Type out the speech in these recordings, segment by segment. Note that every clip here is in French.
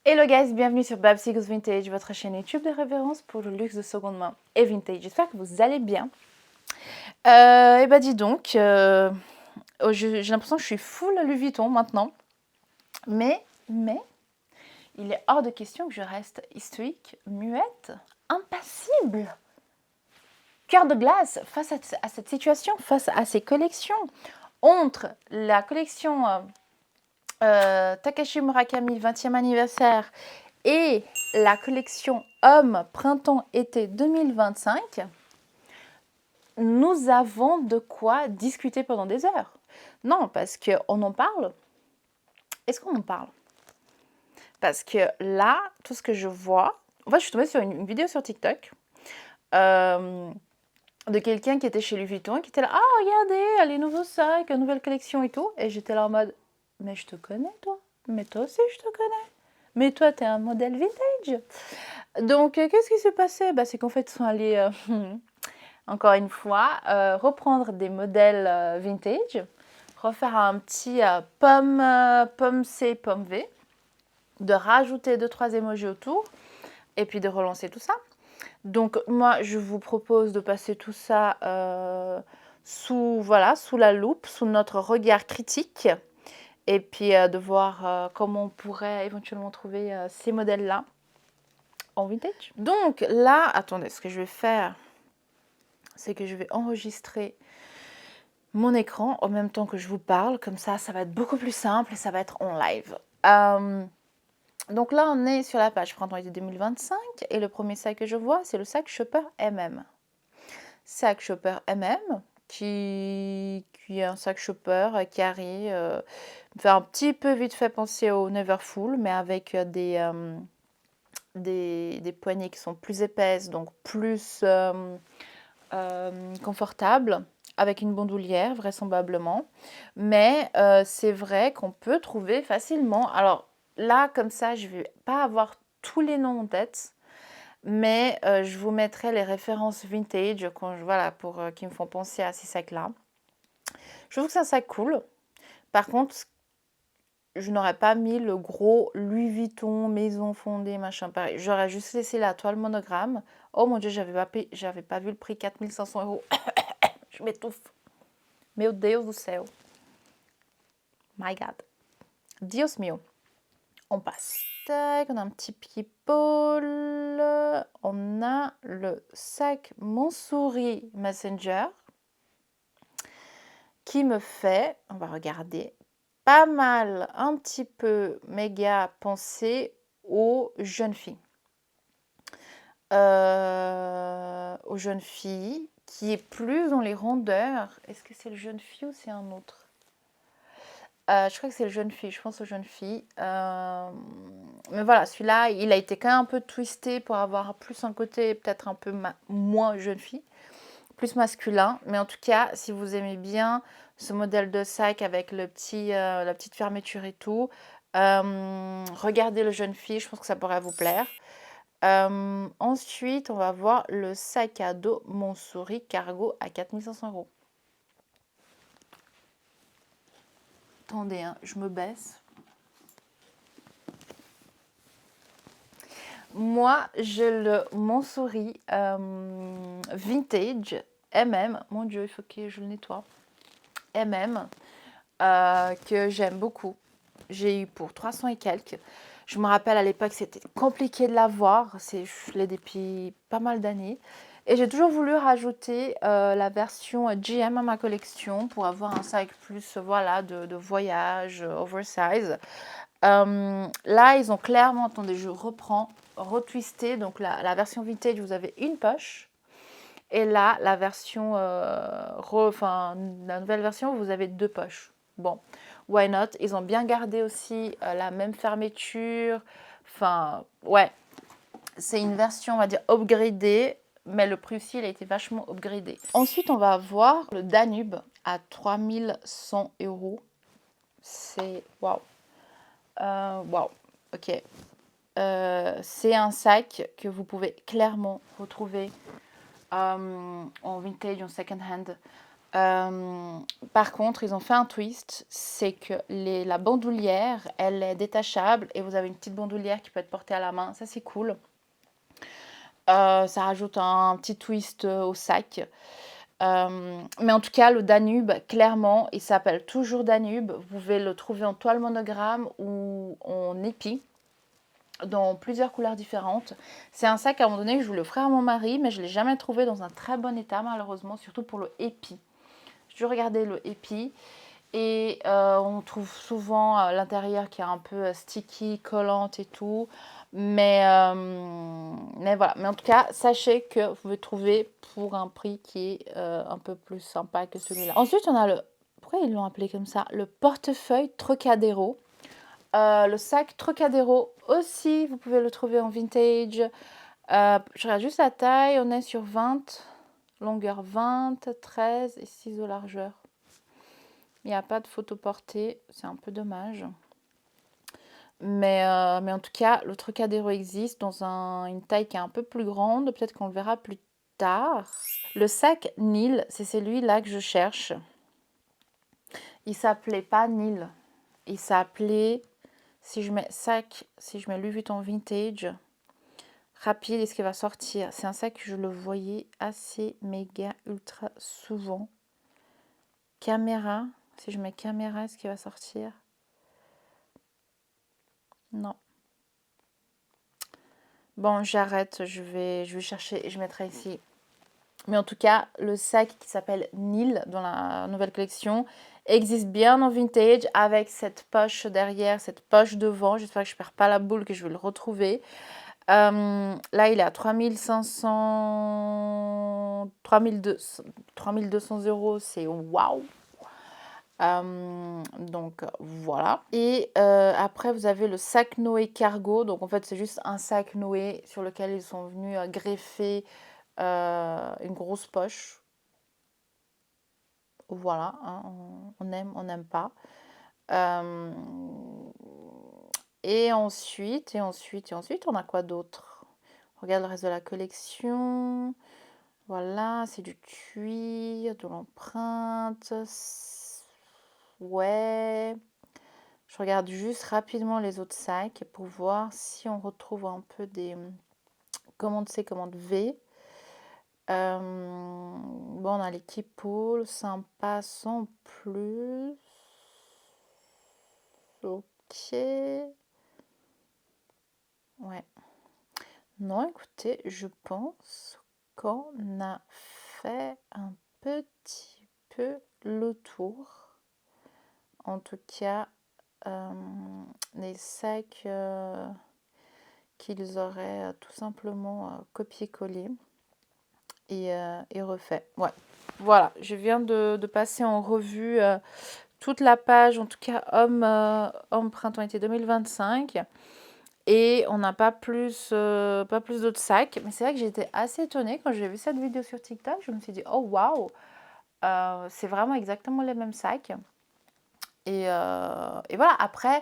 Hello guys, bienvenue sur Babsy Goes Vintage, votre chaîne YouTube de référence pour le luxe de seconde main et vintage. J'espère que vous allez bien. Et bah dis donc, j'ai l'impression que je suis full Louis Vuitton maintenant. Mais, il est hors de question que je reste stoïque, muette, impassible. Cœur de glace face à cette situation, face à ces collections. Entre la collection Takashi Murakami 20e anniversaire et la collection Homme Printemps-Été 2025, nous avons de quoi discuter pendant des heures. Non, parce qu'on en parle. Est-ce qu'on en parle? Parce que là, tout ce que je vois... En fait, je suis tombée sur une vidéo sur TikTok de quelqu'un qui était chez Louis Vuitton et qui était là « Ah, regardez, les nouveaux sacs, la nouvelle collection et tout. » Et j'étais là en mode « Mais je te connais, toi. Mais toi aussi, je te connais. Mais toi, t'es un modèle vintage. » Donc, qu'est-ce qui s'est passé? C'est qu'en fait, ils sont allés, encore une fois, reprendre des modèles vintage, refaire un petit pomme C, pomme V, de rajouter 2-3 emojis autour, et puis de relancer tout ça. Donc, moi, je vous propose de passer tout ça sous la loupe, sous notre regard critique, et puis de voir comment on pourrait éventuellement trouver ces modèles-là en vintage. Donc là, attendez, ce que je vais faire, c'est que je vais enregistrer mon écran en même temps que je vous parle. Comme ça va être beaucoup plus simple et ça va être en live. Donc là, on est sur la page Printemps-été 2025 et le premier sac que je vois, c'est le sac Shopper MM. Sac Shopper MM qui est un sac Shopper carré, fait un petit peu vite fait penser au Neverfull, mais avec des poignées qui sont plus épaisses, donc plus confortables, avec une bandoulière vraisemblablement. Mais c'est vrai qu'on peut trouver facilement. Alors là, comme ça, je ne vais pas avoir tous les noms en tête, mais je vous mettrai les références vintage pour qui me font penser à ces sacs-là. Je trouve que c'est un sac cool. Par contre, je n'aurais pas mis le gros Louis Vuitton, maison fondée, machin pareil. J'aurais juste laissé la toile monogramme. Oh mon dieu, j'avais pas vu le prix, 4500 €. Je m'étouffe. Meu Deus do céu. My God. Dios mio. On passe. Tac, on a un petit people. On a le sac Montsouris Messenger qui me fait, on va regarder, pas mal, un petit peu méga penser aux jeunes filles. Aux jeunes filles qui est plus dans les rondeurs. Est-ce que c'est le jeune fille ou c'est un autre? Je crois que c'est le jeune fille, je pense aux jeunes filles. Mais voilà, celui-là, il a été quand même un peu twisté pour avoir plus un côté peut-être un peu moins jeune fille, plus masculin. Mais en tout cas, si vous aimez bien ce modèle de sac avec la petite fermeture et tout, regardez le jeune fille, je pense que ça pourrait vous plaire. Ensuite, on va voir le sac à dos Montsouris Cargo à 4500 €. Attendez, hein, je me baisse. Moi, j'ai le Montsouris Vintage MM. Mon Dieu, il faut que je le nettoie. MM, que j'aime beaucoup. J'ai eu pour 300 et quelques. Je me rappelle à l'époque, c'était compliqué de l'avoir. Je l'ai depuis pas mal d'années. Et j'ai toujours voulu rajouter la version GM à ma collection pour avoir un sac plus de voyage, oversize. Là, ils ont clairement, attendez, je reprends, retwisté. Donc la version vintage, vous avez une poche. Et là, la version, la nouvelle version, vous avez 2 poches. Bon, why not? Ils ont bien gardé aussi la même fermeture. Enfin, ouais, c'est une version, on va dire, upgradée, mais le prix aussi, il a été vachement upgradé. Ensuite, on va avoir le Danube à 3100 €. C'est waouh. Waouh, ok. C'est un sac que vous pouvez clairement retrouver en vintage, en second hand. Par contre, ils ont fait un twist, c'est que la bandoulière, elle est détachable et vous avez une petite bandoulière qui peut être portée à la main. Ça, c'est cool. Ça rajoute un petit twist au sac. Mais en tout cas, le Danube, clairement, il s'appelle toujours Danube. Vous pouvez le trouver en toile monogramme ou en épi, dans plusieurs couleurs différentes. C'est un sac, à un moment donné, que je voulais offrir à mon mari, mais je ne l'ai jamais trouvé dans un très bon état, malheureusement, surtout pour le épi. J'ai dû regarder le épi. Et on trouve souvent l'intérieur qui est un peu sticky, collante et tout. Mais voilà. Mais en tout cas, sachez que vous pouvez trouver pour un prix qui est un peu plus sympa que celui-là. Ensuite, on a le... Pourquoi ils l'ont appelé comme ça? Le portefeuille Trocadéro. Le sac Trocadéro aussi, vous pouvez le trouver en vintage. Je regarde juste la taille. On est sur 20, longueur 20, 13 et 6 de largeur. Il n'y a pas de photo portée, c'est un peu dommage. Mais en tout cas, le Trocadéro existe dans une taille qui est un peu plus grande. Peut-être qu'on le verra plus tard. Le sac Nil, c'est celui-là que je cherche. Il s'appelait pas Nil. Il s'appelait, si je mets Louis Vuitton Vintage, rapide, est-ce qu'il va sortir? C'est un sac que je le voyais assez méga ultra souvent. Caméra, si je mets caméra, est-ce qu'il va sortir? Non. Bon, j'arrête, je vais chercher et je mettrai ici. Mais en tout cas, le sac qui s'appelle Nil dans la nouvelle collection existe bien en vintage avec cette poche derrière, cette poche devant. J'espère que je ne perds pas la boule, que je vais le retrouver. Là, il est à 3200 €, c'est waouh! Donc voilà. Et après, vous avez le sac Noé Cargo. Donc en fait, c'est juste un sac Noé sur lequel ils sont venus greffer une grosse poche. Voilà, hein, on aime, on n'aime pas. Et ensuite, on a quoi d'autre? Regarde le reste de la collection. Voilà, c'est du cuir, de l'empreinte. Ouais. Je regarde juste rapidement les autres sacs pour voir si on retrouve un peu des commandes C, commandes V. Bon, on a les Keepall, sympa sans plus. Ok. Ouais. Non, écoutez, je pense qu'on a fait un petit peu le tour. En tout cas, les sacs qu'ils auraient tout simplement copié-collé et refait. Ouais. Voilà, je viens de passer en revue toute la page, en tout cas homme printemps-été 2025. Et on n'a pas plus d'autres sacs. Mais c'est vrai que j'étais assez étonnée quand j'ai vu cette vidéo sur TikTok. Je me suis dit, oh waouh, c'est vraiment exactement les mêmes sacs. Et voilà, après,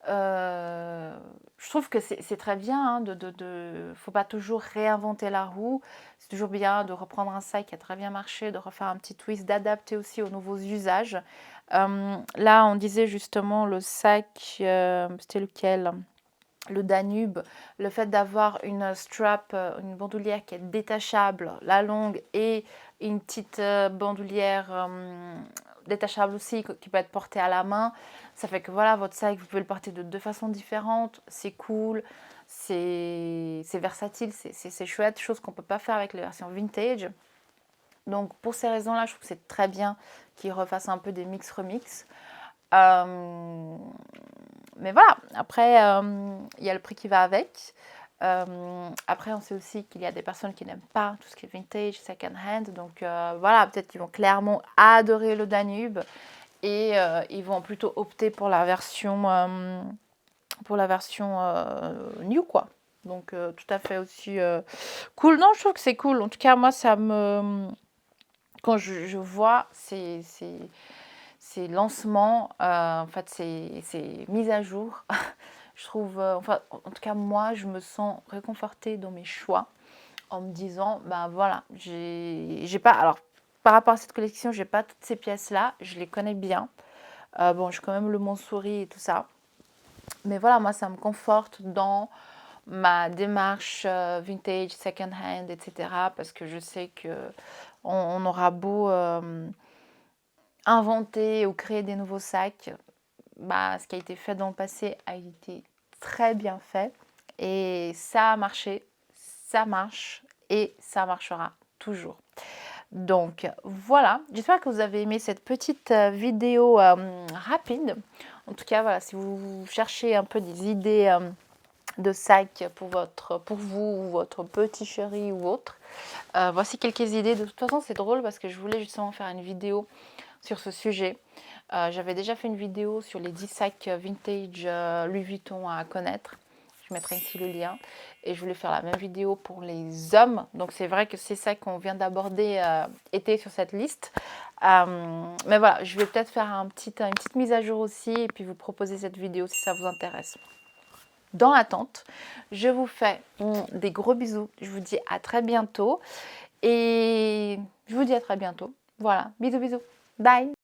je trouve que c'est très bien. Hein, faut pas toujours réinventer la roue. C'est toujours bien de reprendre un sac qui a très bien marché, de refaire un petit twist, d'adapter aussi aux nouveaux usages. Là, on disait justement le sac, c'était lequel? Le Danube, le fait d'avoir une strap, une bandoulière qui est détachable, la longue, et une petite bandoulière détachable aussi qui peut être portée à la main, ça fait que voilà, votre sac, vous pouvez le porter de deux façons différentes, c'est cool, c'est versatile, c'est chouette, chose qu'on ne peut pas faire avec les versions vintage. Donc pour ces raisons-là, je trouve que c'est très bien qu'ils refassent un peu des mix-remix. Mais voilà, après, il y a le prix qui va avec. Après, on sait aussi qu'il y a des personnes qui n'aiment pas tout ce qui est vintage, second hand. Donc voilà, peut-être qu'ils vont clairement adorer le Danube et ils vont plutôt opter pour la version new, quoi. Donc tout à fait aussi cool. Non, je trouve que c'est cool. En tout cas, moi, quand je vois ces lancements, en fait, ces mises à jour, je trouve, enfin, en tout cas, moi, je me sens réconfortée dans mes choix en me disant, ben voilà, j'ai pas, alors, par rapport à cette collection, j'ai pas toutes ces pièces-là. Je les connais bien. Bon, j'ai quand même le Montsouris et tout ça. Mais voilà, moi, ça me conforte dans ma démarche vintage, second hand, etc. Parce que je sais que on aura beau inventer ou créer des nouveaux sacs, bah, ce qui a été fait dans le passé a été très bien fait. Et ça a marché, ça marche et ça marchera toujours. Donc voilà, j'espère que vous avez aimé cette petite vidéo rapide. En tout cas, voilà, si vous cherchez un peu des idées de sacs pour vous ou votre petit chéri ou autre, voici quelques idées. De toute façon, c'est drôle parce que je voulais justement faire une vidéo sur ce sujet. J'avais déjà fait une vidéo sur les 10 sacs vintage Louis Vuitton à connaître. Je mettrai ici le lien. Et je voulais faire la même vidéo pour les hommes. Donc c'est vrai que c'est ça qu'on vient d'aborder était sur cette liste. Mais voilà, je vais peut-être faire une petite mise à jour aussi et puis vous proposer cette vidéo si ça vous intéresse. Dans l'attente, je vous fais des gros bisous. Je vous dis à très bientôt. Et je vous dis à très bientôt. Voilà, bisous bisous. Bye.